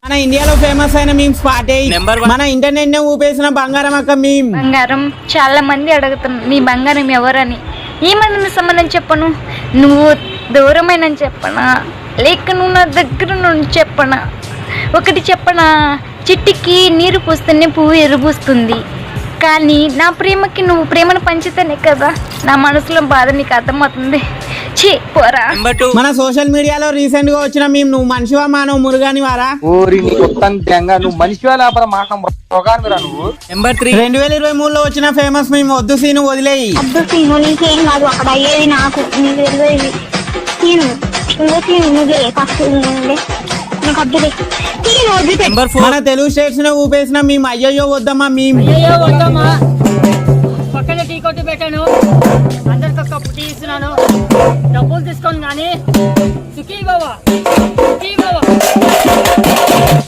మన ఇండియాలో ఫేమస్ అయిన మీమ్స్ పాటే మన ఇంటర్నెట్ నే ఊపేసిన బంగారం అక్క మీమ్. బంగారం చాలా మంది అడుగుతున్నారు నీ బంగారం ఎవరని. ఏమన్నా సంబంధం చెప్పను, నువ్వు దూరమైన చెప్పనా లేక నువ్వు నా దగ్గర నుండి చెప్పనా? ఒకటి చెప్పనా, చిట్టికి నీరు పూస్తేనే పువ్వు ఎరుబూస్తుంది, కానీ నా ప్రేమకి నువ్వు ప్రేమను పంచితేనే కదా నా మనసులో బాధ నీకు అర్థమవుతుంది. ఛీ పోరా. మన సోషల్ మీడియాలో రీసెంట్ గా వచ్చిన మేము నువ్వు మనిషివా మానవ మురుగాని వారా? ఓరి నీ కొత్తంగా నువ్వు మనిషివా లేకపోతే మాట రోగానిరా నువ్వు. 2023లో వచ్చిన ఫేమస్ మేము వద్దు సీను వదిలేయి. అద్దు సీను నీకేం కాదు, అక్కడ అయ్యేది నాకు, నీకు తెలియదు. సీను సీను నువ్వే ఫస్ట్ నాకు అద్దులే సీను వద్దుతే. మన తెలుగు స్టేట్స్ నే ఊపేసిన మేము అయ్యయ్యో వద్దమ్మా మేము. పక్కన టీ కొట్టు పెట్టాను, అందరికి ఒక కప్పు టీ ఇస్తున్నాను, డబ్బులు తీసుకోను కానీ సుఖీ బావా